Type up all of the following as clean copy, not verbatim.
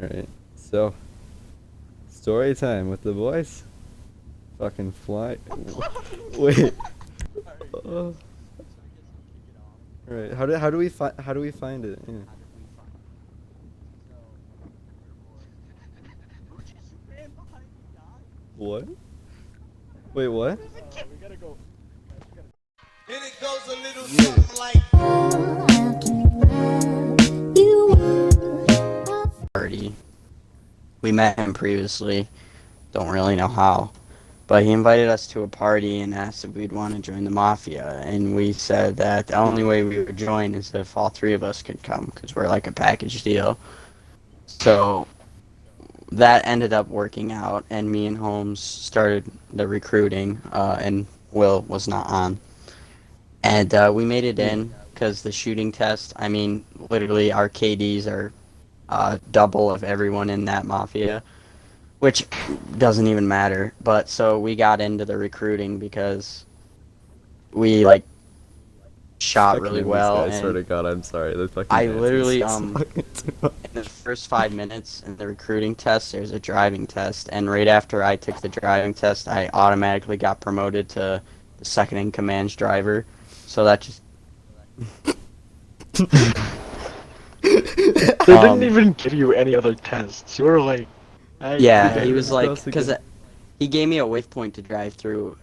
Alright, so, story time with the boys. Fucking fly. Wait. Oh. Alright, how do we find it? Yeah. What? Wait, what? And it goes a little Yeah. something like. Party. We met him previously. Don't really know how. But he invited us to a party and asked if we'd want to join the Mafia. And we said that the only way we would join is if all three of us could come, because we're like a package deal. So that ended up working out, and me and Holmes started the recruiting, and Will was not on. And we made it Yeah. in because the shooting test, I mean, literally our KDs are double of everyone in that Mafia, which doesn't even matter. But so we got into the recruiting because we like shot Fucking really in this well, guy, I swear and to God, I'm sorry. The fucking I dancing's literally just fucking too much. in the first 5 minutes in the recruiting test, there's a driving test, and right after I took the driving test, I automatically got promoted to the second in command's driver. So that just They didn't even give you any other tests. You were like, yeah, Okay, he let's was like, cross because again. he gave me a waypoint to drive to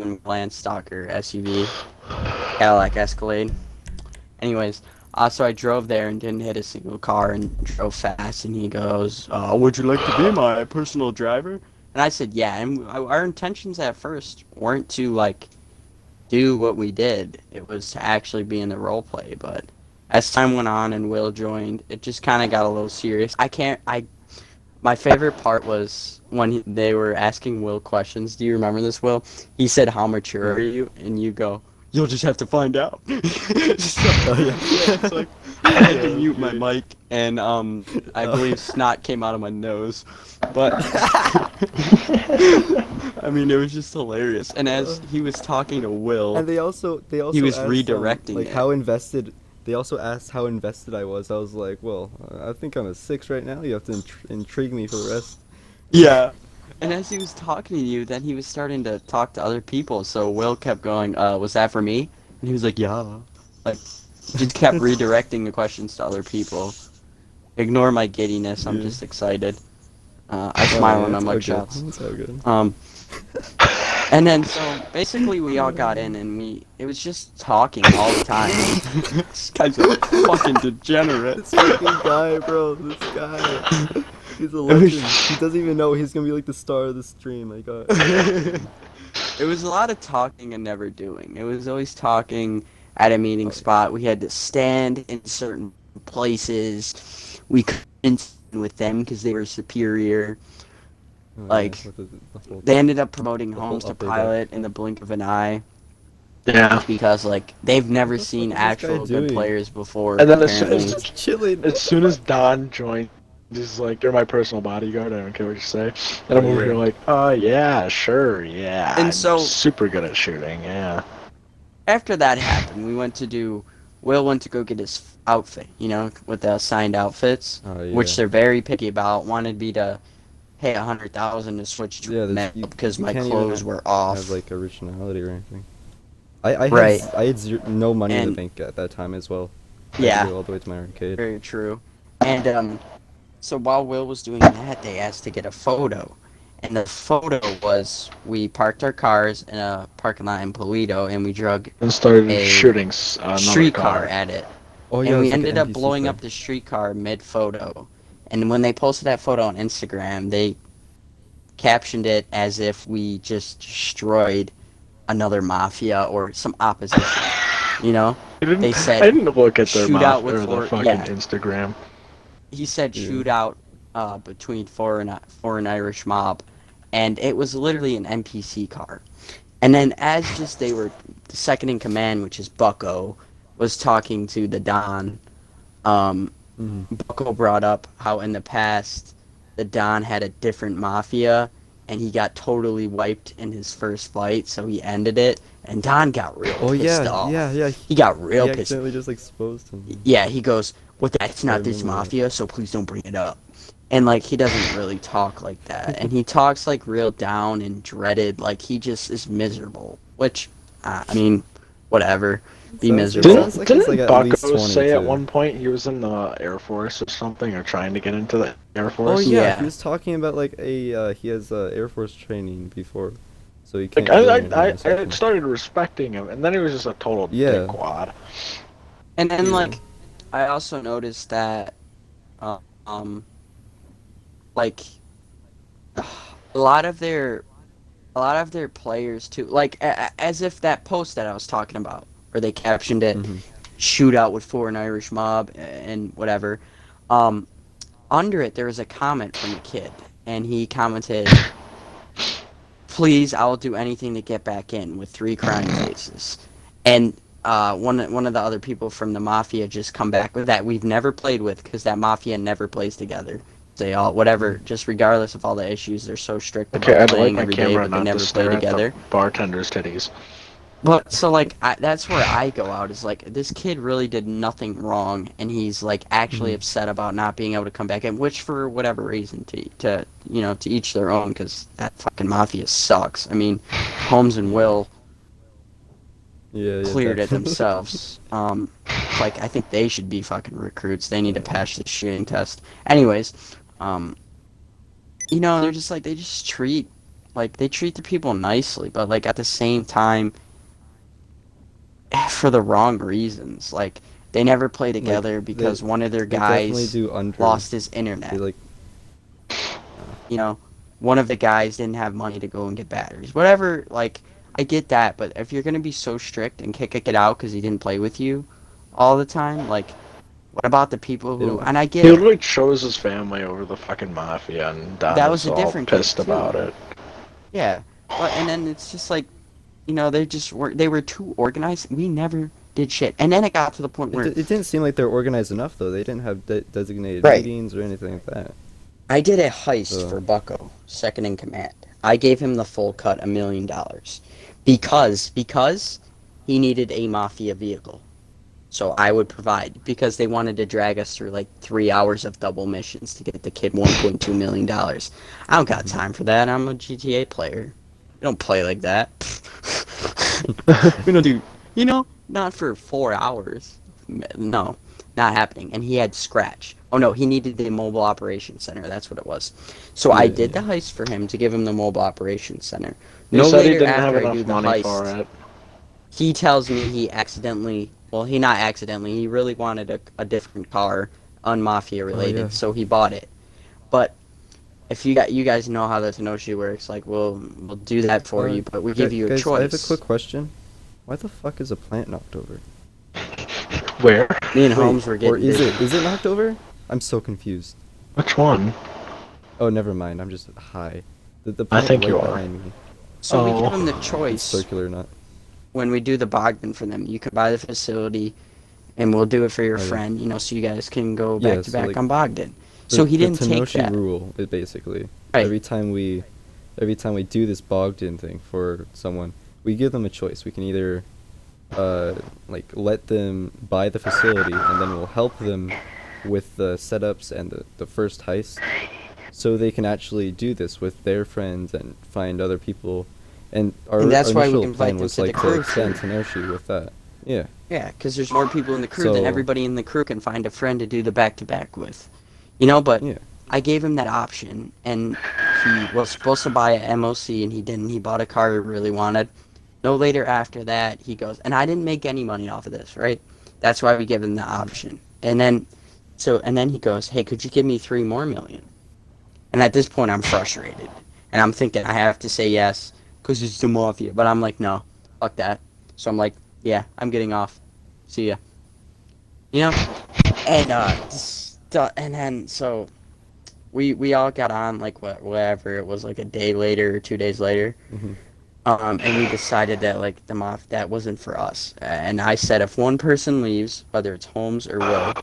in Landstalker SUV, Cadillac Escalade. Anyways, so I drove there and didn't hit a single car and drove fast. And he goes, "Would you like to be my personal driver?" And I said, "Yeah." And our intentions at first weren't to like do what we did. It was to actually be in the role play. But as time went on and Will joined, it just kind of got a little serious. I can't. I My favorite part was when they were asking Will questions. Do you remember this, Will? He said, "How mature Yeah. are you?" And you go, "You'll just have to find out." So, Oh, yeah. yeah, it's like I had to Yeah, mute my okay. mic, and I Oh. believe snot came out of my nose. But I mean, it was just hilarious. And as he was talking to Will, And they he also was asked redirecting like it. how invested. They also asked how invested I was. I was like, well, I think I'm a 6 right now. You have to intrigue me for the rest. Yeah. And as he was talking to you, then he was starting to talk to other people. So Will kept going, "Was that for me?" And he was like, "Yeah." Like, just kept redirecting the questions to other people. Ignore my giddiness. I'm Yeah. just excited. I Oh smile yeah, in my it's all good. mugshots. It's all good. Um, and then so basically we all got in and it was just talking all the time. This guy's a fucking degenerate. This fucking guy, bro. This guy. He's a It legend. He was doesn't even know he's gonna be like the star of the stream. Like, it was a lot of talking and never doing. It was always talking at a meeting oh, spot. We had to stand in certain places. We couldn't stand with them because they were superior. oh yeah, Like, with the whole they ended up promoting the whole Holmes to upper deck. pilot in the blink of an eye yeah. just because, like, they've What never the fuck seen is this guy actual good doing? players before, And then apparently. Just chilling. as soon as Don joined, he's like, "You're my personal bodyguard. I don't care what you say." And Oh I'm over here yeah. like, yeah, sure, yeah. And I'm so, super good at shooting. Yeah. after that happened, Will went to go get his outfit, with the assigned outfits, Oh which yeah. they're very picky about. Wanted me to pay 100,000 to switch to Yeah. male You because you my can't even clothes were have off. like originality or anything. Right. I had no money in the And bank at that time as well. I had to yeah, go all the way to my arcade. very true. And so while Will was doing that, they asked to get a photo. And the photo was we parked our cars in a parking lot in Polito and we drug And started a shooting another streetcar car. at it. Oh yeah, And it we was like an ended up NPC blowing car. up the streetcar mid photo. And when they posted that photo on Instagram, they captioned it as if we just destroyed another mafia or some opposition. You know, they I said didn't look at their shootout with or the four. fucking Yeah, Instagram. he said Yeah. shootout between foreign Irish mob, and it was literally an NPC car. And then as just they were the second in command, which is Bucko, was talking to the Don. Um, Hmm. Bucko brought up how in the past the Don had a different mafia and he got totally wiped in his first fight, so he ended it. And Don got real Oh pissed yeah, off. yeah, yeah. He got real He pissed. accidentally just exposed him. Yeah, he goes, "Well, that's I not this remember that. mafia, so please don't bring it up." And like he doesn't really talk like that, and he talks like real down and dreaded, like he just is miserable. Which, I mean, whatever, be It miserable. sounds like he's like Didn't at least Bucko 20 say at too. one point he was in the Air Force or something, or trying to get into the Air Oh Force? yeah, he Yeah. was talking about like he has Air Force training before, so he Like can't join anytime I soon. started respecting him, and then he was just a total Yeah, dickwad. And then yeah. like I also noticed that, um, like a lot of their players too, like as if that post that I was talking about, where they captioned it Hmm. "shootout with Foran Irish mob" and whatever. Um, Under it there was a comment from a kid, and he commented, "Please, I will do anything to get back in," with 3 crying faces. And one of the other people from the Mafia just come back with that we've never played with, because that Mafia never plays together. They all, whatever, just regardless of all the issues, they're so strict Okay, about I'd like playing my every day, camera but they not to never play stare at the together. bartender's titties. But so like that's where I go out, is like this kid really did nothing wrong, and he's like actually Hmm. upset about not being able to come back in, which for whatever reason, to to each their own, because that fucking Mafia sucks. I mean, Holmes and Yeah, Will yeah, yeah, cleared it definitely. themselves. Like I think they should be fucking recruits. They need to pass the shooting test. Anyways, um, they're just like, they just treat, like they treat the people nicely, but like at the same time, for the wrong reasons. Like they never play Like together they because one of their they definitely guys do under. lost his They internet. like You know, one of the guys didn't have money to go and get batteries. Whatever. Like I get that, but if you're gonna be so strict and kick it out because he didn't play with you all the time, like what about the people they who? don't. And I get He it. literally chose his family over the fucking mafia, and Don That was was a all different kid pissed too. about it. Yeah, but and then it's just like, they just were, they were too organized. We never did shit, and then it got to the point where, It didn't seem like they were organized enough though. They didn't have designated right, meetings or anything like that. I did a heist So for Bucko, second in command. I gave him the full cut, $1 million, because he needed a mafia vehicle. So I would provide, because they wanted to drag us through like 3 hours of double missions to get the kid $1.2 million. I don't got time for that. I'm a GTA player. We don't play like that. We don't do, not for 4 hours. No, not happening. And he had Scratch. Oh no, he needed the mobile operations center. That's what it was. So I yeah, did yeah. the heist for him to give him the mobile operations center. He No said he later didn't have after I do enough the money for heist, it. he tells me he accidentally, well, he not accidentally, he really wanted a different car, unmafia Oh yeah. related, so he bought it. But if you guys know how the Tanoshi works, like we'll do that for you, but we give you a Guys, I have a choice. quick question. Why the fuck is a plant knocked over? Where? Me and Wait, Holmes were or getting busy. is it knocked over? I'm so confused. Which one? Oh, never mind. I'm just high. The I plant think you right are. behind me. So we give Oh. him the It's choice circular, not. when we do the Bogdan for them. You can buy the facility, and we'll do it for your Oh yeah. friend, so you guys can go Yeah. back to So back like on Bogdan. So he the didn't take Tanoshi that. rule is basically Right. every time we do this Bogdan thing for someone, we give them a choice. We can either like let them buy the facility and then we'll help them with the setups and the first heist so they can actually do this with their friends and find other people. And And our that's why we initial invite plan them was to the like to crew extend too. Tanoshi with that. Yeah. Yeah, because there's more people in the crew than So everybody in the crew can find a friend to do the back to back with. But yeah. I gave him that option, and he was supposed to buy a MOC, and he didn't. He bought a car he really wanted. No later after that, he goes, and I didn't make any money off of this, right? That's why we give him the option. And then he goes, hey, could you give me 3 more million? And at this point, I'm frustrated. And I'm thinking I have to say yes, because it's the Mafia. But I'm like, no, fuck that. So I'm like, yeah, I'm getting off. See ya. You know? And, and then, so we all got on, like, whatever. It was like a day later or 2 days later. Hmm. And we decided that, like, that wasn't for us. And I said, if one person leaves, whether it's Holmes or Will,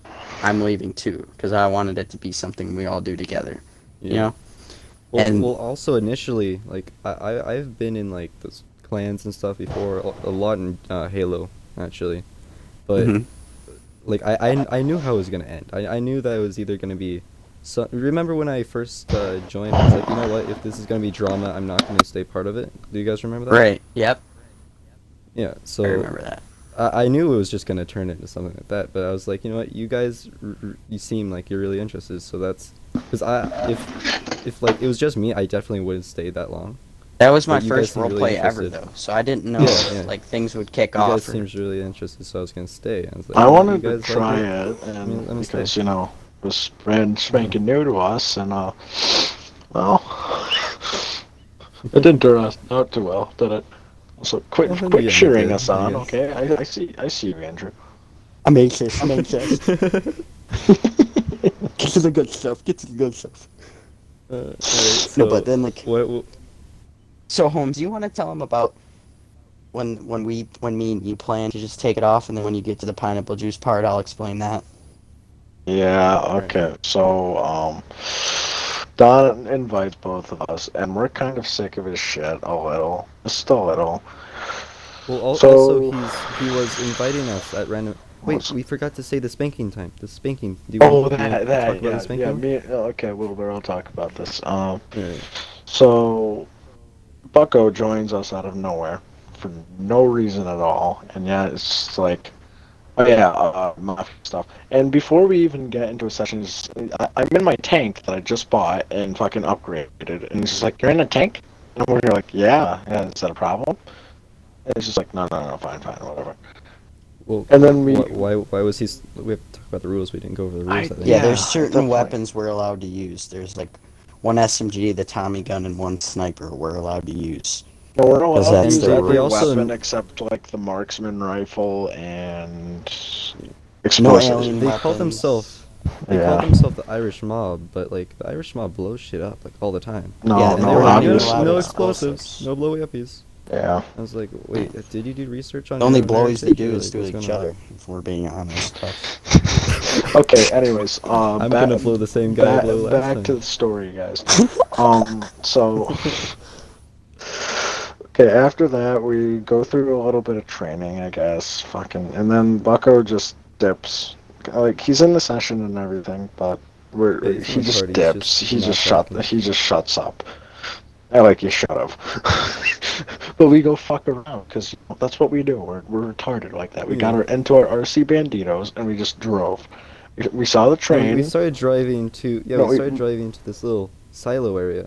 I'm leaving too. Because I wanted it to be something we all do together. You Yeah. know? Well, And also initially, like I've been in like this plans and stuff before, a lot in Halo actually, but Mhm. like I knew how it was gonna end. I knew that it was either gonna be. So remember when I first joined, I was like, you know what? If this is gonna be drama, I'm not gonna stay part of it. Do you guys remember that? Right. Yep. Yeah. I So remember that. I knew it was just gonna turn into something like that, but I was like, you know what? You guys, you seem like you're really interested, so that's because if like it was just me, I definitely wouldn't stay that long. That was my But you guys first seem really roleplay ever, interested. though, so I didn't know Yeah, if yeah. like things would kick You guys off. Or... seems really interested, so I was gonna stay. I was like, I you know, you wanted to guys like try it? it, Let and me stay. because it was brand spanking new to us, and well, it didn't turn out too well, did it? So quit Well, in the end, it cheering did, us I on, guess. okay? I see you, Andrew. I'm anxious. I'm anxious. Get to the good stuff. Get to the good stuff. Alright, so No, but then like, what? so Holmes, you want to tell him about when me and you plan to just take it off, and then when you get to the pineapple juice part, I'll explain that. Yeah, Alright. okay. So, Don invites both of us, and we're kind of sick of his shit a little. Just a little. Well, also So, he was inviting us at random. Wait, what's- we forgot to say the spanking time. The spanking. Do you want to talk about the yeah, spanking? okay, a little bit, I'll talk about this. Alright. So, Bucko joins us out of nowhere for no reason at all, and yeah, it's just like, oh yeah, Mafia stuff. And before we even get into a session, I'm in my tank that I just bought and fucking upgraded, and he's just like, "You're in a tank?" And we're like, "Yeah, is that a problem?" And it's just like, no, fine, whatever." Well, And then we, why was he? We have to talk about the rules. We didn't go over the rules. I think. Yeah, Yeah, there's at certain that point. weapons we're allowed to use. There's like one SMG, the Tommy gun, and one sniper we're allowed to use. No, we're not Because allowed to that's use the they every rules. also weapon except like the marksman rifle and No explosives. alien they call weapons. themselves they call Yeah. themselves the Irish mob, but like the Irish mob blows shit up like all the time. No, Yeah, And no, they were we're like, not even obviously. allowed no explosives. explosives, no blowy uppies. Yeah. I was like, wait, did you do research on The only your own blowies they heritage, do or, is like, to what's each going on? other, if we're being honest. Okay. Anyways, I'm gonna blow the same guy I blew last back time. to the story, guys. So okay, after that we go through a little bit of training, I guess. Fucking, and then Bucko just dips. Like he's in the session and everything, but Yeah, he's in he the just party. He's dips. just not talking. He just shuts up. I like you shut up. But we go fuck around because that's what we do. We're retarded like that. We got Yeah. into our RC Banditos and we just drove. We saw the No, we train. started driving to No, we started driving to this little silo area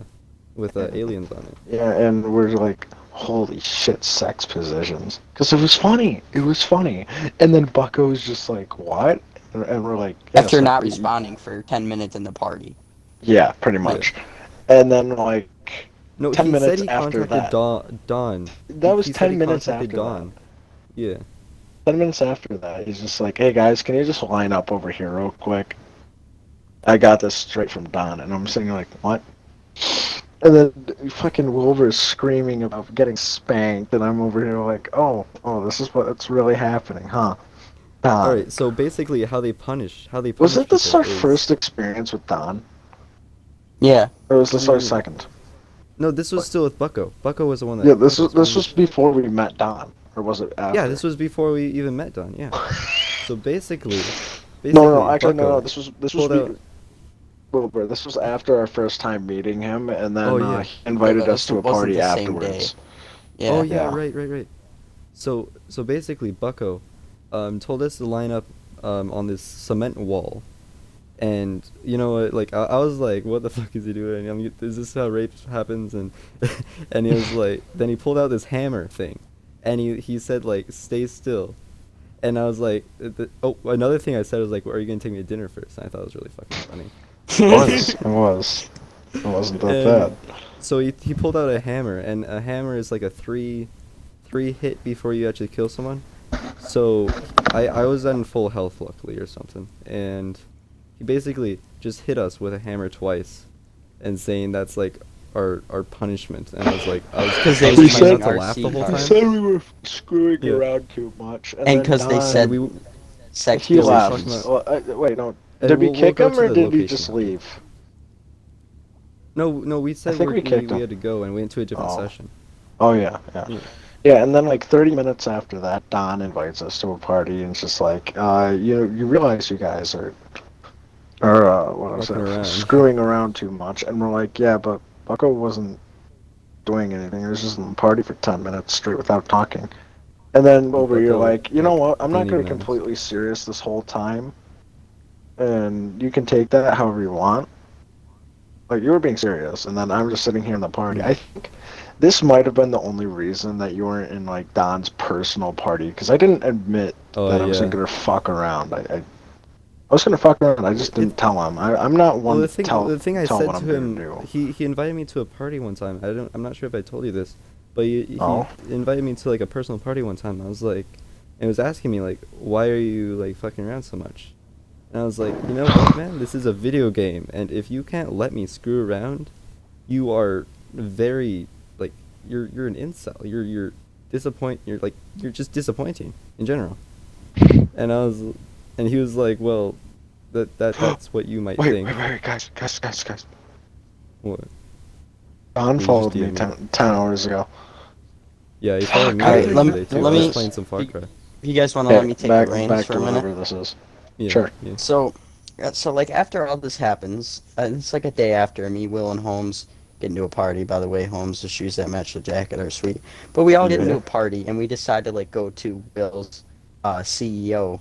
with aliens on it. yeah, and we're like, holy shit, sex positions. Because it was funny. It was funny. And then Bucko's just like, what? And we're like, yeah, After not we- responding for 10 minutes in the party. Yeah, pretty much. And then like No, 10 he said minutes he after contacted that. Dawn. That was He said 10 he minutes contacted after Dawn. Yeah. 10 minutes after that, he's just like, hey guys, can you just line up over here real quick? I got this straight from Don, and I'm sitting like, what? And then fucking Wilbur is screaming about getting spanked, and I'm over here like, oh, this is what's really happening, huh? All Don. right. So basically, how they punish Was it this people our is first experience with Don? Yeah. Or was this our Mm, second? no. This was still with Bucko. Bucko was the one that Yeah, taught us. this Remember? was before we met Don, or was it after? Yeah, this was before we even met Dawn. Yeah. So basically, No, actually, no, Bucko this was pulled out. Wilbur, this was after our first time meeting him, and then Oh yeah. he invited Yeah, us to a wasn't party the same day. afterwards. Yeah. Oh yeah, Yeah. right. So basically, Bucko, told us to line up, on this cement wall, and you know what? Like I was like, what the fuck is he doing? I mean, is this how rape happens? And and he was like, then he pulled out this hammer thing, and he said like, stay still, and I was like, oh, another thing I said was like, well, are you gonna take me to dinner first? And I thought it was really fucking funny. It was. It wasn't that And bad. so he pulled out a hammer, and a hammer is like a three hit before you actually kill someone. So I was in full health luckily or something, and he basically just hit us with a hammer twice, and saying that's like our punishment. And I was like, Because I they was were trying using not to laugh the RC whole He cars. time. said we were screwing Yeah. around too much, And then because they Don- said we sex he Yeah, we left. talking positions. about- Well, wait, no. and Did we we'll kick go him to or the did we location just now. leave? No, we said think we kicked we him. had to go and went to a different Oh. session. Oh yeah. Yeah. Yeah, and then like 30 minutes after that, Don invites us to a party and it's just like, you realize you guys are what was Fucking it, around. screwing around too much, and we're like, yeah, but Bucko wasn't doing anything. He was just in the party for 10 minutes straight without talking. And then over you're Bucko, like, you know like, what? I'm not didn't going even to ask. completely serious this whole time, and you can take that however you want. Like you were being serious, and then I'm just sitting here in the party. Hmm. I think this might have been the only reason that you weren't in like Don's personal party, because I didn't admit Oh that I wasn't yeah. gonna fuck around. I was gonna fuck around. I just It, didn't tell him. I'm not well, one to the thing I tell said what I'm to gonna him, do. he invited me to a party one time. I'm not sure if I told you this, but he Oh, invited me to like a personal party one time. I was like, and was asking me like, why are you like fucking around so much? And I was like, you know what, man, this is a video game, and if you can't let me screw around, you are very like you're an incel. You're disappoint. You're just disappointing in general. And I was, and he was like, well, that's what you might think. wait, guys. What? Don He just followed me DM'd me. 10 hours ago. Yeah, he followed Fuck. me All right, earlier let me today too. let I was me. playing some Far You, Cry. you guys want to let Yeah, me take the reins back for to a minute? whatever this is. Yeah, Sure. yeah. So like after all this happens, it's like a day after me, Will, and Holmes get into a party. By the way, Holmes, the shoes that match the jacket are sweet. But we all get into Yeah. a party, and we decide to like go to Will's CEO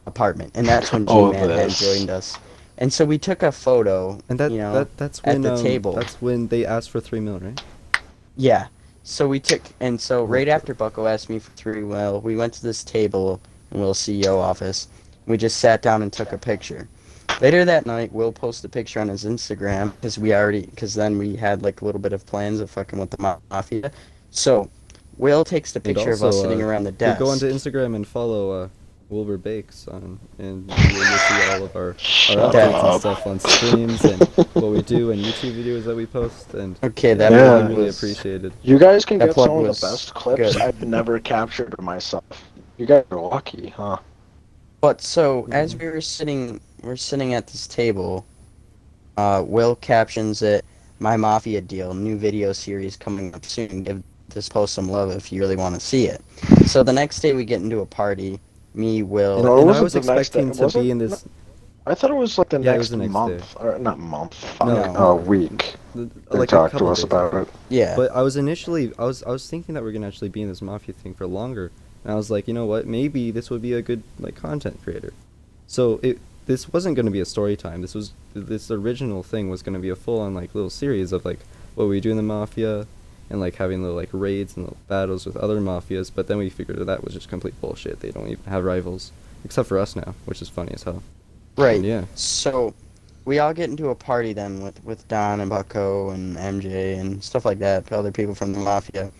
apartment, and that's when Oh, G-Man had this. joined us. And so we took a photo, And that's at when the table. they asked for 3 mil, right? Yeah. So we took, and so right Okay. after Bucko asked me for 3 mil, we went to this table in Will's CEO office. We just sat down and took a picture. Later that night, Will posted a picture on his Instagram because then we had like a little bit of plans of fucking with the mafia. So Will takes the And picture of us also, sitting around the go onto desk. Instagram and follow Wilbur Bakes on, and you'll see all of our Shut That updates and up. stuff on streams and what we do and YouTube videos that we post. And Okay, yeah, that it'd be plug Yeah. really was appreciated. You guys can that get plug some of the was best clips good. I've never captured of myself. You guys are lucky, huh? But so Yeah. as we're sitting at this table. Will captions it, "My Mafia deal, new video series coming up soon. Give this post some love if you really want to see it." So the next day we get into a party. Me, Will. No, it I wasn't was the next day. expecting It to be wasn't. in No, this. I thought it was like the Yeah, it was next the next day. month, or not month. Fuck, No. a week. They Like a talked to couple us days, I about think. it. Yeah. But I was thinking that we're gonna actually be in this mafia thing for longer, and I was like, you know what? Maybe this would be a good like content creator. So this wasn't gonna be a story time. This original thing was gonna be a full on like little series of like what we do in the mafia, and like having little like raids and little battles with other mafias. But then we figured that was just complete bullshit. They don't even have rivals, except for us now, which is funny as hell. Right. And yeah, So we all get into a party then with Don and Bucko and MJ and stuff like that, other people from the Mafia.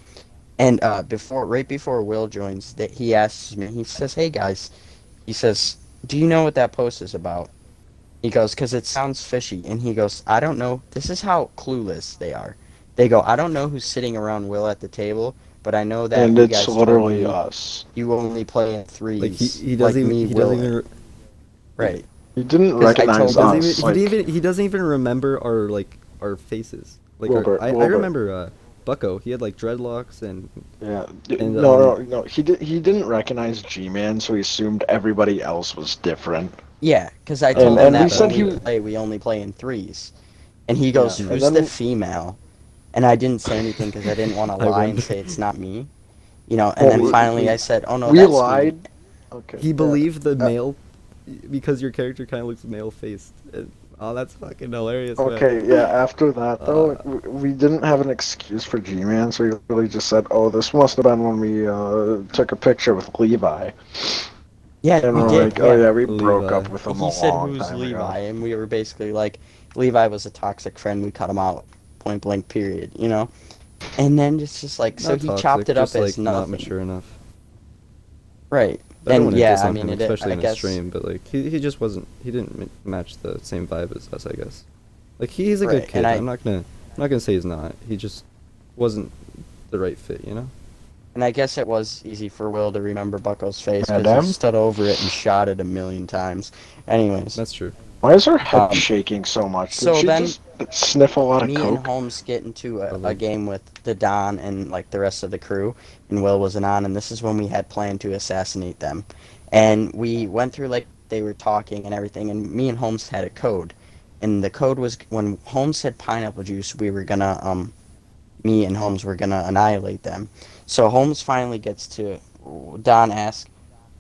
And right before Will joins, that he asks me, he says, "Hey guys," he says, "do you know what that post is about?" He goes, "'Cause it sounds fishy." And he goes, "I don't know." This is how clueless they are. They go, "I don't know who's sitting around Will at the table, but I know that And you it's guys told literally me us. you only play in like threes, like me, he Will, doesn't even right?" He didn't Because I recognize told he doesn't him, even us. Like he doesn't even remember our faces. Like I Wilbur. remember Bucko. He had like dreadlocks Yeah. and No. He didn't recognize G-Man, so he assumed everybody else was different. yeah, because I oh, told I him And we thought that that. said when he. we only play in threes. And he Yeah. goes, And "Who's the then female?" And I didn't say anything because I didn't want to I lie and wonder. say it's not me. And well, then finally we I said, "Oh no, we that's me." lied. Okay. He Yeah. believed the Uh, male because your character kind of looks male faced. Oh, that's fucking hilarious, man. Okay, yeah, after that, though, Uh, we didn't have an excuse for G-Man, so we really just said, oh, this must have been when we took a picture with Levi. Yeah, And we we're did. like, oh, Yeah. yeah, we broke Levi. up with him He a said, long "Who's time Levi?" ago. And we were basically like, Levi was a toxic friend. We cut him out, point blank, period. And then just like, so Not he chopped toxic, it up just as like not nothing. mature enough. Right. I don't And want to yeah, diss I on mean, him, especially I in a guess, stream, but like he just wasn't. He didn't match the same vibe as us, I guess. Like he's a good right. kid. And I'm not gonna say he's not. He just wasn't the right fit, you know. I guess it was easy for Will to remember Bucko's face because he Madam? stood over it and shot it a million times. Anyways, That's true. Why is her head Um, shaking so much? Did so she then just sniff a lot of me and coke? Holmes get into a Probably. game with the Don and like the rest of the crew, and Will wasn't on, and this is when we had planned to assassinate them, and we went through like they were talking and everything, and me and Holmes had a code, and the code was when Holmes said pineapple juice, we were gonna me and Holmes were gonna annihilate them. So Holmes finally gets to Don asks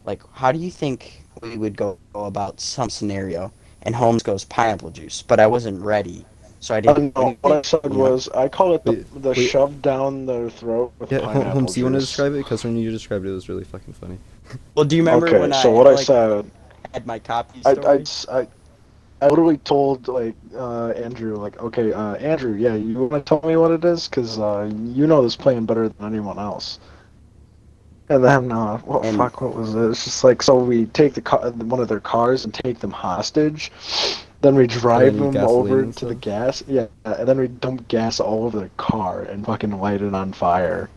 like, how do you think we would go about some scenario? And Holmes goes pineapple juice, but I wasn't ready, so I didn't do No, what I it. said You know. was I call it Wait, the wait. shove down their throat with Yeah, pineapple Holmes, do you want to juice. describe it? Because when you described it, it was really fucking funny. Well, do you remember Okay, when so I what I like said, had my copy I, I, story? I, I literally told like Andrew like, okay, Andrew, yeah, you want to tell me what it is? Cause you know this plan better than anyone else. And then, well, And fuck, what was it? It's just like, so we take one of their cars and take them hostage. Then we And then drive you them gasoline over and to the stuff. gas, yeah, and then we dump gas all over the car and fucking light it on fire.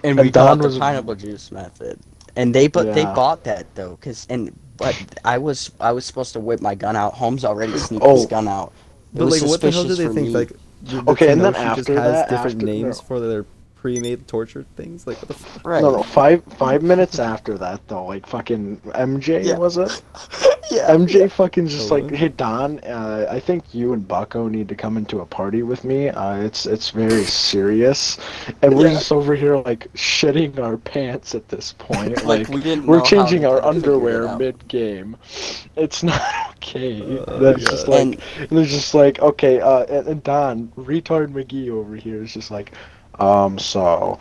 we And call Don it the was, pineapple juice method. And they yeah. bought that though, but I was supposed to whip my gun out. Holmes already sneaked his Oh, gun out. It But was like, what the hell do suspicious they for think? me. Like, the okay, and then Tanoshi just after has that, different after names no, for their pre-made torture things. Like, what the fuck? no, Right. no, 5 minutes after that though, like fucking MJ Yeah. was it? Yeah. Yeah. MJ fucking just like, Hello? hey Don, I think you and Bucko need to come into a party with me. It's very serious, and we're Yeah. just over here like shitting our pants at this point. Like Like we didn't we're know how changing they our could have figured it underwear out. mid game. It's not okay. Oh my That's just god. And like, and it's just like, okay, and Don, retard McGee over here is just like, so.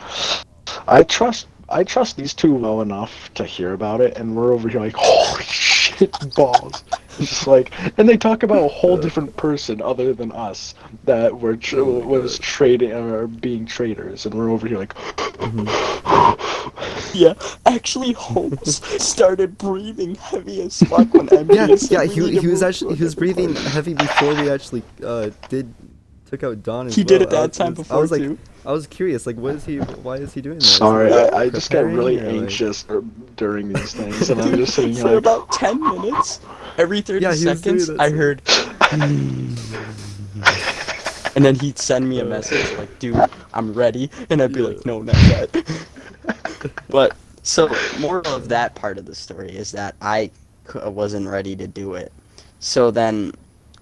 I trust these two well enough to hear about it, and we're over here like, holy shit balls. It's just like, and they talk about a whole Uh, different person other than us that oh my was god. trading or being traitors, and we're over here like, Hmm. yeah, actually, Holmes started breathing heavy as fuck when Yeah, MJ yeah. said we need to He was move actually to a he was different breathing part. heavy before we actually did took out Don as He did well. it that time I before was like, too. I was curious. Like, what is he? Why is he doing that? Is he sorry, like I just get preparing really or like? anxious during these things, and I'm Dude, just sitting here for like, about 10 minutes, every 30 Yeah, he was doing seconds, that I too. heard, and then he'd send me a message like, dude, I'm ready. And I'd be Yeah. like, no, not yet. But, so, more of that part of the story is that wasn't ready to do it. So then,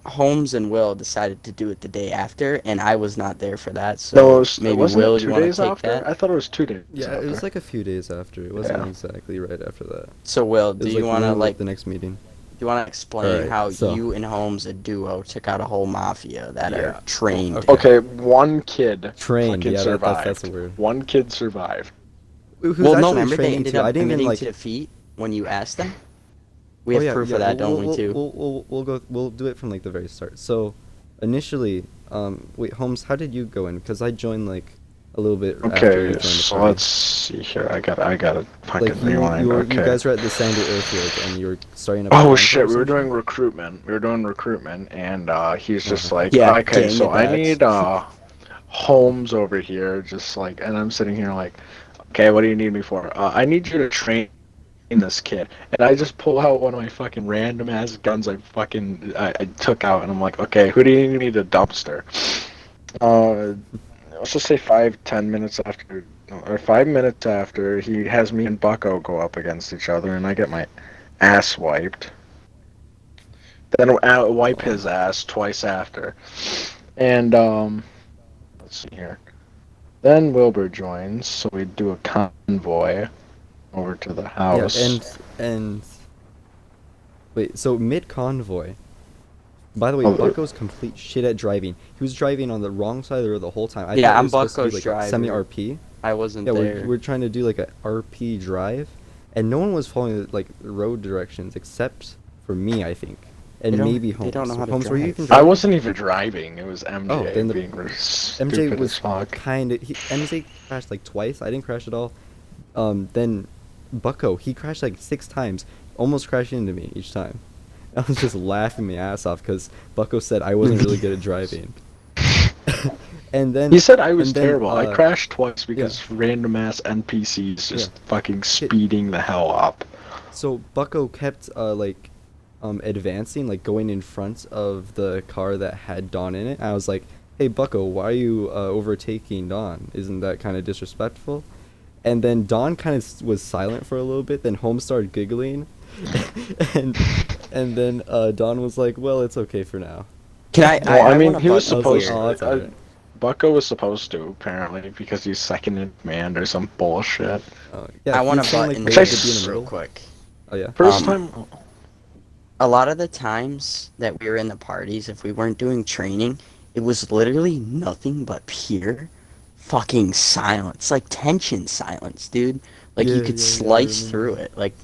Holmes and Will decided to do it the day after, and I was not there for that. no, So maybe wasn't it Will, you two want to days take after? that? I thought it was 2 days Yeah, it was after. like a few days after. It wasn't Yeah. exactly right after that. So Will, It do was you like want to literally like the next meeting. you want to explain Alright, how so you and Holmes, a duo, took out a whole mafia that are Yeah. trained? Okay. Okay, one kid Trained. fucking Yeah, that's survived. the word. One kid survived. Who's Well, no, actually remember they training ended too? I up didn't even admitting like. to defeat when you asked them? We Oh have yeah, proof yeah. of that, don't we, too? We'll do it from like the very start. So, initially, wait, Holmes, how did you go in? Because I joined like a little bit after you Okay, joined the so party. let's see here. I gotta Like fucking rewind. you Okay. guys were at the sandy airfield and you were starting up a Oh convo shit, or we were some doing shit. recruitment. We were doing recruitment, and he's just Uh-huh. like, Yeah, okay, gang so I attacks. need Holmes over here, just like, and I'm sitting here like, okay, what do you need me for? I need you to train this kid, and I just pull out one of my fucking random ass guns I took out, and I'm like, okay, who do you need a dumpster? Uh, let's just say 5-10 minutes after, or 5 minutes after, he has me and Bucko go up against each other, and I get my ass wiped. Then wipe Oh. his ass twice after, and let's see here. Then Wilbur joins, so we do a convoy over to the Yeah, house. and wait, so mid convoy. By the way, Oh, Bucko's complete shit at driving. He was driving on the wrong side of the road the whole time. I Yeah, thought it I'm was supposed to be Bucko's like a driver. semi RP. I wasn't Yeah, there. we're trying to do like a RP drive, and no one was following like the road directions except for me, I think, and They don't- maybe they Holmes. don't know how to Holmes, were you drive. even I driving? wasn't even driving. It was MJ Oh, then being MJ stupid as was fuck. kind of. MJ crashed like twice. I didn't crash at all. Then Bucko, he crashed like 6 times, almost crashing into me each time. I was just laughing my ass off because Bucko said I wasn't really good at driving. and then He said I was and then, terrible. I crashed twice yeah. because random ass NPCs just Yeah. fucking Shit. speeding the hell up. So Bucko kept like advancing, like going in front of the car that had Don in it. I was like, "Hey, Bucko, why are you overtaking Don? Isn't that kind of disrespectful?" And then Don kind of was silent for a little bit. Then Holmes started giggling, and and then Don was like, "Well, it's okay for now." Can I? Well, I mean, want to he was butt in I was supposed. like, here. "Oh, that's alright." Bucko was supposed to apparently because he's second in command or some bullshit. Yeah, I he want was to saying butt like in they there had to be in the real middle. quick. Oh yeah. First Um, time. a lot of the times that we were in the parties, if we weren't doing training, it was literally nothing but pure fucking silence, like tension silence, dude. Like you Yeah, could yeah, I slice through remember. it. Like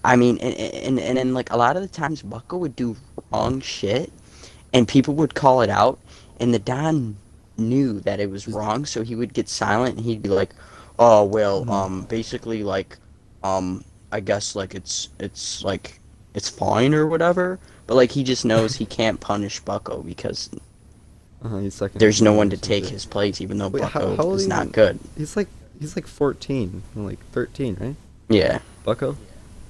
I mean, and then like a lot of the times Bucko would do wrong shit, and people would call it out, and the Don knew that it was Just, wrong, so he would get silent, and he'd be like, "Oh well, mm, basically like, um, I guess like it's like it's fine or whatever." But like he just knows he can't punish Bucko because he's second in there's no one command or to some take shit. his place, even though Wait, Bucko how old are is you? not good. He's like 14, or like 13, right? Yeah, Bucko?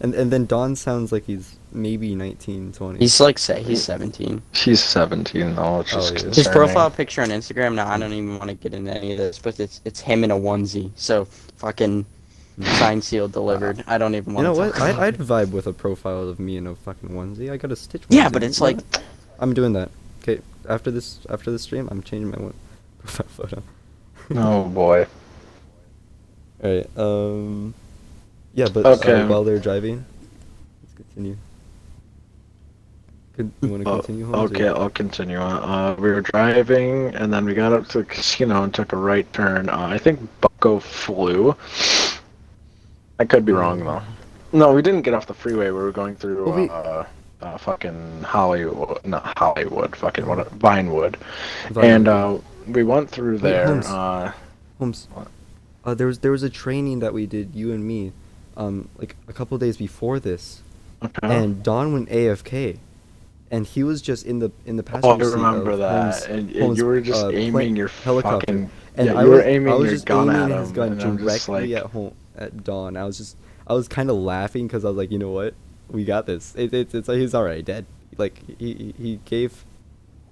And then Don sounds like he's maybe 19, 20. he's like say he's 17. She's 17 though, which is Oh, yeah. His profile concerning. picture on Instagram. Now I don't even want to get into any of this, but it's him in a onesie. So fucking Mm. signed, sealed, Uh, delivered. I don't even you want know to talk what? about I'd it. vibe with a profile of me in a fucking onesie. I got a Stitch Yeah, onesie. but You it's know like, that? I'm doing that. Okay, after this stream, I'm changing my profile photo. Oh boy. Alright, yeah, but Okay. while they're driving, let's continue. You want to continue, Holmes? Okay, I'll continue. We were driving, and then we got up to the casino and took a right turn. I think Bucko flew. I could be wrong though. No, we didn't get off the freeway. We were going through Oh wait, fucking Hollywood, not Hollywood, fucking what, Vinewood, and Vinewood, yeah. we went through Wait, there. Holmes, Holmes. There was a training that we did, you and me, like a couple days before this, Okay. and Don went AFK, and he was just in the Oh, I passenger seat remember of that, and Holmes you were just aiming your helicopter, fucking and you were I aiming was your just gun at aiming his him, gun and I'm just directly like, at Don. I was kind of laughing because I was like, you know what, we got this. It's like he's already dead. Like he gave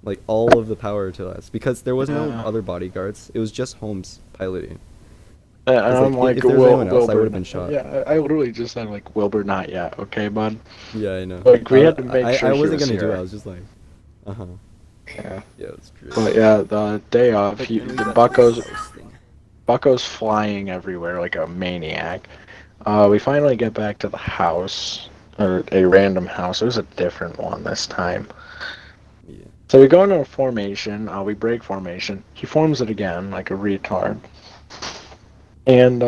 like all of the power to us because there was no yeah. other bodyguards. It was just Holmes piloting. And Because I'm like like, if there was anyone else, I would Wilbur, have been shot. yeah, I literally just said like, Wilbur, not yet, okay, bud. Yeah, I know. Like we had to make I sure he wasn't was gonna do it. I here. was just like, uh huh. Yeah. Yeah, it was great. But yeah, the day off, But then we the got to this house thing. Bucko's flying everywhere like a maniac. We finally get back to the house, or a random house. It was a different one this time. Yeah. So we go into a formation. We break formation. He forms it again like a retard. And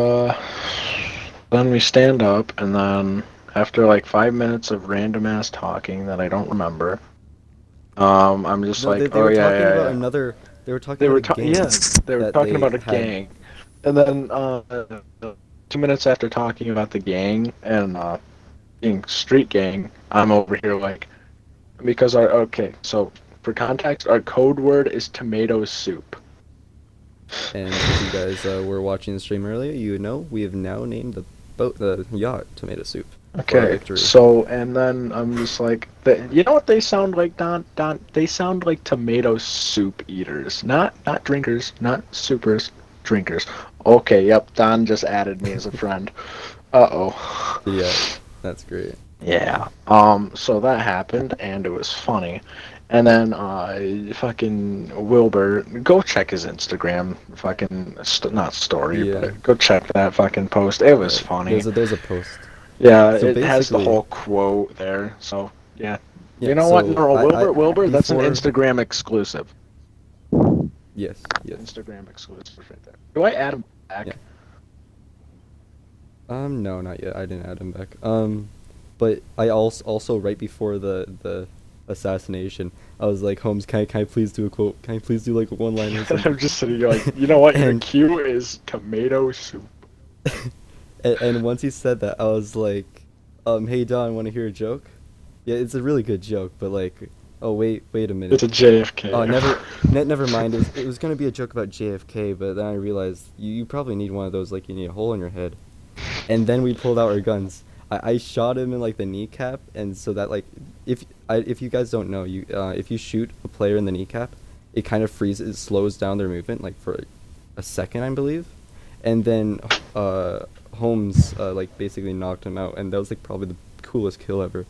then we stand up, and then after like 5 minutes of random ass talking that I don't remember, I'm just No, like, they oh were yeah, talking yeah, about yeah. another. They were talking They about were a gang they were that talking they about a had. gang, and then 2 minutes after talking about the gang and being street gang, I'm over here like because our okay. So for context, our code word is tomato soup. And if you guys were watching the stream earlier, you would know we have now named the yacht Tomato Soup for our Okay, victory. so and then I'm just like, you know what they sound like, Don? Don, they sound like tomato soup eaters, not drinkers, not supers, drinkers. Okay, yep, Don just added me as a friend. Uh-oh. Yeah, that's great. Yeah. So that happened, and it was funny. And then, fucking Wilbur, go check his Instagram. Fucking, not story, Yeah, but go check that fucking post. It was funny. there's a post. Yeah, So it has the basically, whole quote there. So, yeah. yeah. You know what? So No, I Wilbur, that's an before Instagram exclusive. yes. Instagram exclusive right there. Do I add him back? Yeah. No, not yet. I didn't add him back. But I also right before the assassination, I was like, Holmes, can I please do a quote? Can I please do like one line or something? I'm just sitting here like, you know what? Your And cue is tomato soup. and once he said that, I was like, hey Don, want to hear a joke? Yeah, it's a really good joke, but like, oh wait a It's minute. a JFK. Oh, never mind. It was gonna be a joke about JFK, but then I realized you probably need one of those, like you need a hole in your head. And then we pulled out our guns. I shot him in like the kneecap, and so that like if you guys don't know, you if you shoot a player in the kneecap, it kind of freezes, slows down their movement like for a second, I believe, and then Holmes like basically knocked him out, and that was like probably the coolest kill ever.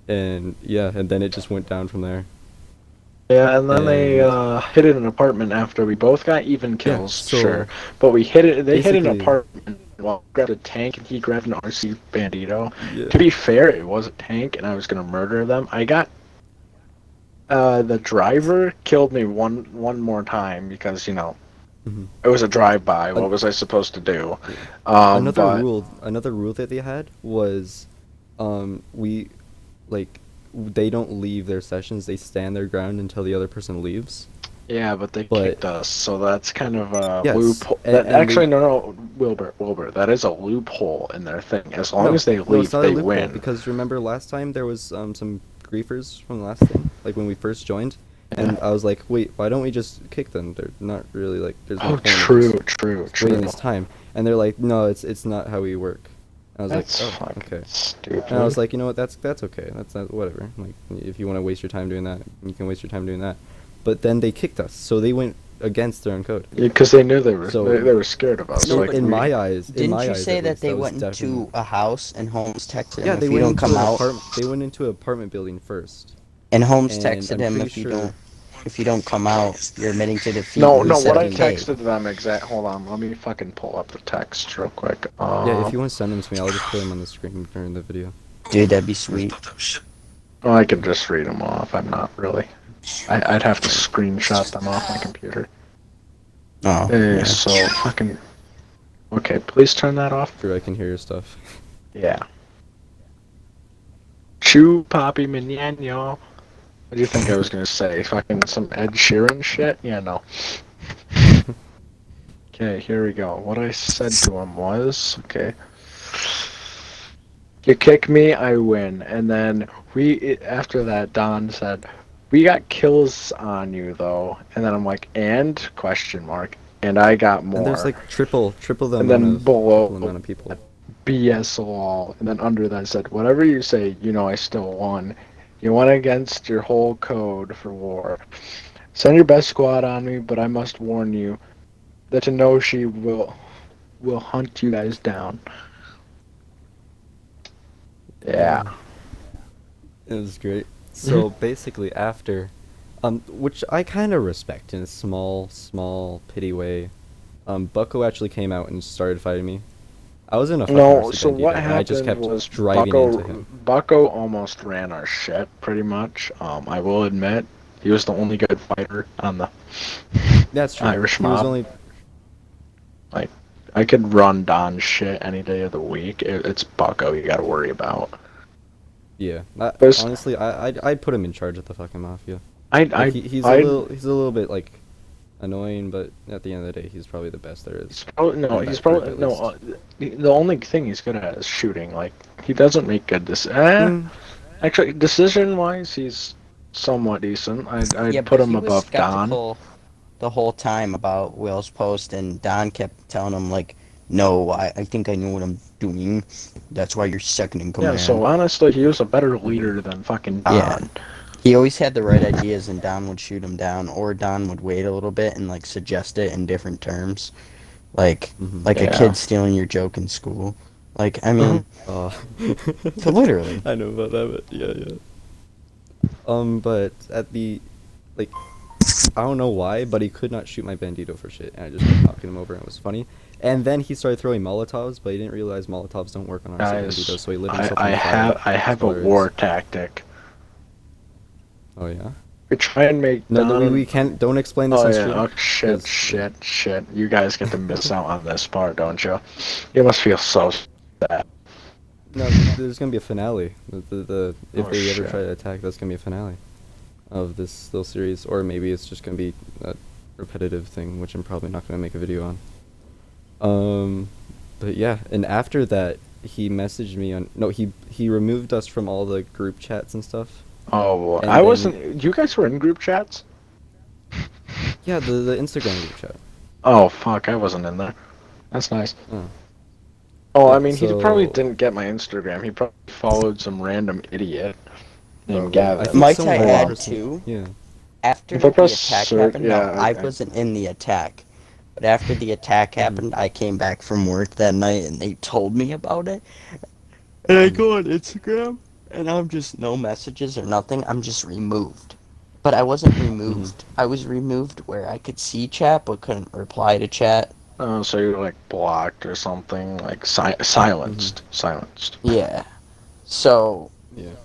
And yeah, and then it just went down from there. Yeah, and then they And hit an apartment after we both got even kills, so sure. But we hit it. They hit an basically, apartment. Well, I grabbed a tank and he grabbed an RC Bandito. yeah. To be fair, it was a tank, and I was gonna murder them. I got the driver killed me one more time because Mhm. it was a drive-by. What An- was I supposed to do? yeah. But Another rule that they had was, we, like, they don't leave their sessions. They stand their ground until the other person leaves. yeah, but they But kicked us, so that's kind of a yes, loophole. and Actually, they, no, Wilbur, that is a loophole in their thing. As long as they no, leave, it's not a they loophole win. because remember last time there was some griefers from the last thing, like when we first joined, and I was like, wait, why don't we just kick them? They're not really like there's no Oh, point in true, just true, waiting true. this time. And they're like, no, it's not how we work. I was That's like, oh, fucking okay. stupid. And I was like, you know what, that's okay. That's not whatever. Like, if you want to waste your time doing that, you can waste your time doing that. But then they kicked us, so they went against their own code. Because they knew they were So- they were scared of us. So like in we- my eyes, Didn't you say at that least, they was went into definitely- a house and Holmes texted him Yeah, if they you went don't into come an out? apartment. They went into an apartment building first. And Holmes And texted I'm him pretty if you sure- don't come out, you're admitting to defeat. No, and he no. said What I okay. texted them Hold on, let me fucking pull up the text real quick. Yeah, if you want to send them to me, I'll just put them on the screen during the video. Dude, that'd be sweet. Well, I can just read them off. I'm not really. I'd have to screenshot them off my computer. Oh, yeah. So fucking. Okay, please turn that off. Sure, I can hear your stuff. Yeah. Chew Poppy Mignano. What do you think I was gonna say? Fucking some Ed Sheeran shit? Yeah, no. Okay, here we go. What I said to him was, okay. You kick me, I win. And then after that, Don said, we got kills on you though. And then I'm like, and? Question mark. And I got more. And there's like triple the And amount then of below- triple the amount of people. BS all. And then under that said, whatever you say, I still won. You won against your whole code for war. Send your best squad on me, but I must warn you, the Tanoshi will hunt you guys down. Yeah. It was great. So basically, after, which I kind of respect in a small pity way, Bucko actually came out and started fighting me. I was in a fucking No, RC so Bandito, what and I just happened kept was driving into him. Bucko almost ran our shit, pretty much. I will admit, he was the only good fighter on the That's true. Irish He was mob. only I could run Don shit any day of the week. It's Bucko you gotta worry about. yeah. There's- Honestly, I'd put him in charge of the fucking mafia. I Like, he's a little bit like annoying, but at the end of the day, he's probably the best there is. in He's that probably group, at no. The only thing he's good at is shooting. Like he doesn't make good Mm. Actually, decision wise, he's somewhat decent. I'd Yeah, put but him he was above Don. skeptical the whole time about Will's post, and Don kept telling him like, "No, I think I know what I'm doing. That's why you're second in Yeah. command." So honestly, he was a better leader than fucking Don. Yeah. He always had the right ideas, and Don would shoot him down, or Don would wait a little bit and like suggest it in different terms, like Mhm. like a Yeah. kid stealing your joke in school. Like I mean, so literally. I know about that, but yeah. But at the, like, I don't know why, but he could not shoot my Bandito for shit, and I just kept knocking him over, and it was funny. And then he started throwing Molotovs, but he didn't realize Molotovs don't work on our Guys, Bandito, so he lit himself I on fire. have a Spoilers. war tactic. Oh yeah. We try and make No, Don. we can't. Don't explain this Oh on yeah. stream. Oh shit. 'cause- You guys get to miss out on this part, don't you? You must feel so sad. No, there's gonna be a finale. If Oh, they ever shit. try to attack, that's gonna be a finale of this little series, or maybe it's just gonna be a repetitive thing, which I'm probably not gonna make a video on. But yeah, and after that, he messaged me on. No, he removed us from all the group chats and stuff. Oh, And I then- wasn't. You guys were in group chats? Yeah, the Instagram group chat. Oh fuck, I wasn't in there. That's nice. Oh. Oh, I Yeah. mean, he probably So didn't get my Instagram. He probably followed some random idiot named probably, I Gavin. think Might I someone Hold add on. personally. too? Yeah. If I After the press attack search, happened, no, yeah, I wasn't in the attack. But after the attack Mhm. happened, I came back from work that night and they told me about it. And I Mhm. go on Instagram and I'm just no messages or nothing. I'm just removed. But I wasn't Mhm. removed. I was removed where I could see chat but couldn't reply to chat. so you're like blocked or something, like Mhm. silenced. Yeah. So, Yeah.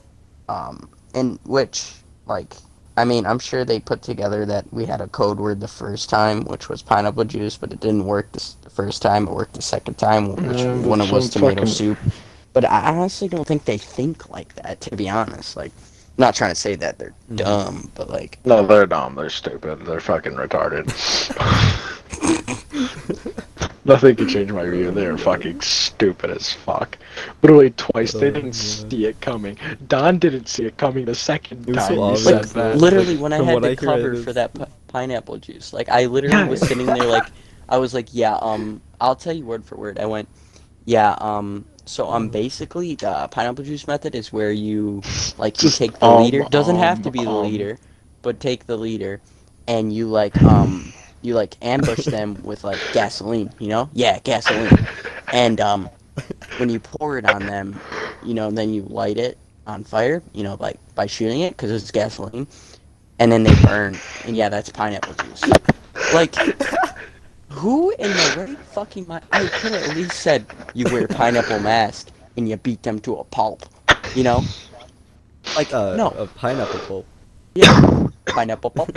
in which, like, I mean, I'm sure they put together that we had a code word the first time, which was pineapple juice, but it didn't work the first time. It worked the second time, which But one of was some tomato fucking soup. But I honestly don't think they think like that, to be honest. Like, I'm not trying to say that they're Mhm. dumb, but like, no, they're dumb. They're stupid. They're fucking retarded. Nothing can change my view. Oh my They're fucking god. stupid as fuck. Literally twice. They Oh my didn't god. see it coming. Don didn't see it coming the second It was so time you like said obvious though. that. Like literally when I from had what to I hear, it cover for is. that pineapple juice, like I literally Yeah. was sitting there, like I was like, yeah, I'll tell you word for word. I went, yeah, so basically the pineapple juice method is where you Just take the leader. Doesn't have to be the leader, but take the leader, and you like ambush them with like gasoline. You know, yeah, gasoline, and when you pour it on them, then you light it on fire. Like by shooting it because it's gasoline, and then they burn. And yeah, that's pineapple juice. Like who in the right fucking mind? I could have at least said you wear pineapple mask and you beat them to a pulp. You know, like no, A pineapple pulp. yeah, pineapple pulp.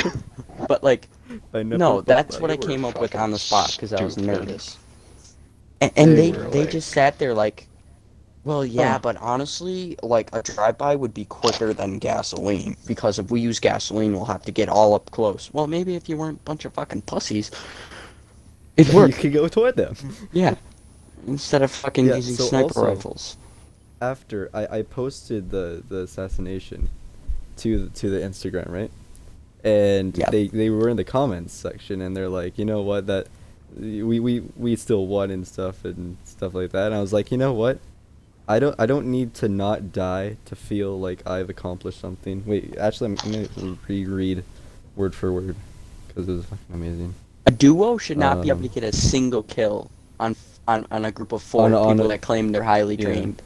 But like Pineapple no, pulp. that's what They I were came up with fucking on the spot because I was stupid. nervous. And They they were they like, just sat there like, well, yeah, huh. but honestly, like a drive-by would be quicker than gasoline because if we use gasoline, we'll have to get all up close. Well, maybe if you weren't a bunch of fucking pussies, it'd You work. could go toward them. Yeah, instead of fucking Yeah. using So sniper also rifles. after I posted the assassination to the Instagram, right? And Yep. they were in the comments section, and they're like, you know what, that we still won and stuff like that. And I was like, you know what, I don't need to not die to feel like I've accomplished something. Wait, actually, I'm gonna reread word for word because it was fucking amazing. A duo should not be able to Um, get a single kill on a group of on four on people a that claim they're highly yeah. trained.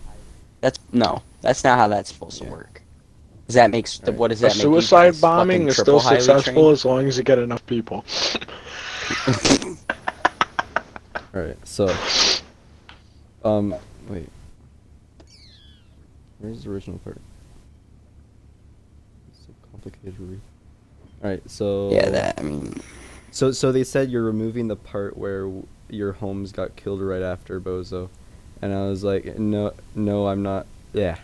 That's no, that's not how that's supposed to Yeah. work. Does that make All right. what does A that make you suicide guys? Fucking bombing is still triple highly successful trained? as long as you get enough people. All right. So, wait. Where's the original part? It's so complicated to read. All right. Yeah, So, that I mean, so they said you're removing the part where your Holmes got killed right after Bozo, and I was like, no, no, I'm not. Yeah.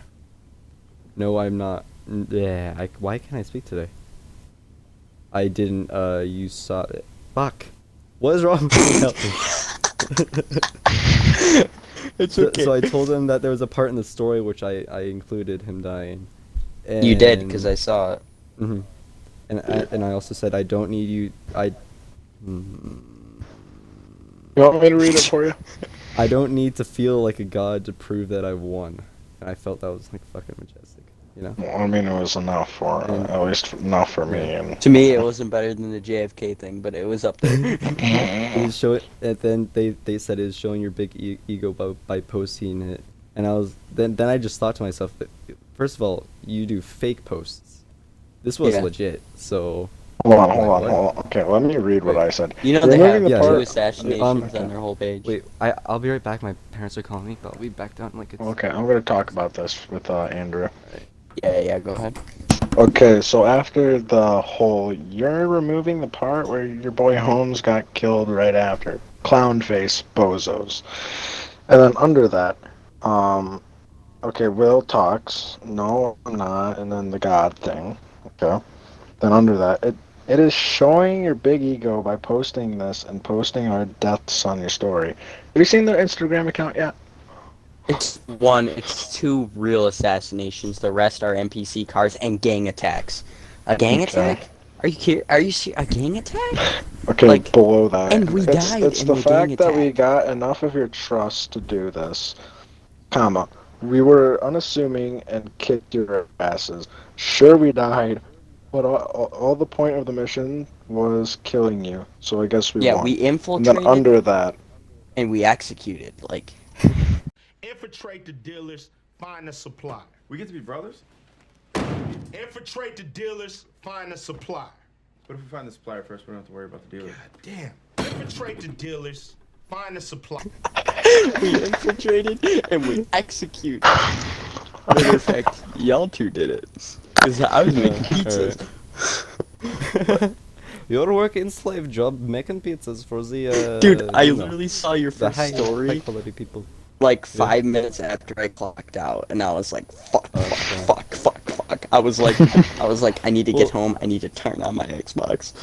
No, I'm not. Yeah. Why can't I speak today? I didn't. You saw it. Fuck. What is wrong with me? Help me. it's So I told him that there was a part in the story which I included him dying, You did because and I saw it. hmm and I also said I don't need you. Mm, You want me to read it for you? I don't need to feel like a god to prove that I've won, and I felt that was like fucking majestic, you know. Well, I mean, it was enough for, And at least enough for yeah, me. And To me, it wasn't better than the JFK thing, but it was up there. it was show. And then they said it was showing your big ego by posting it, and I was then I just thought to myself that first of all you do fake posts. This was Yeah. legit, so hold on, I'm hold like, on, what? hold on. Okay, let me read what Wait. I said. You know they Removing have the Yeah, two yeah. part. assassinations on their whole page. Wait, I'll be right back. My parents are calling me, but I'll be back down like it's. Okay, I'm gonna talk about this with Andrew. Alright. Yeah, go ahead. Okay, so after the whole, you're removing the part where your boy Holmes got killed right after. Clown face bozos. And then under that, um, okay, Will talks. No, I'm not. And then the God thing. Okay. Then under that, it is showing your big ego by posting this and posting our deaths on your story. Have you seen their Instagram account yet? It's two real assassinations. The rest are NPC cars and gang attacks. A gang Okay. attack? Are you a gang attack? Okay, Like, below that. and we died It's in the the gang fact that we attack. got enough of your trust to do this, comma. We were unassuming and kicked your asses. Sure, we died, but all the point of the mission was killing you. So I guess we Yeah, won. we And then infiltrated under that, and we executed. Like, Infiltrate the dealers, find the supply. We get to be brothers? Infiltrate the dealers, find the supply. What if we find the supplier first? We don't have to worry about the dealer. God damn. Infiltrate the dealers, find the supply. we infiltrated and we executed. Matter of fact, y'all two did it. Because I was making pizzas. You're working slave job making pizzas for the Dude, I you know, literally saw your the first high story quality people. like 5 minutes after I clocked out, and I was like, fuck. I was like, I need to get Well- home. I need to turn on my Xbox.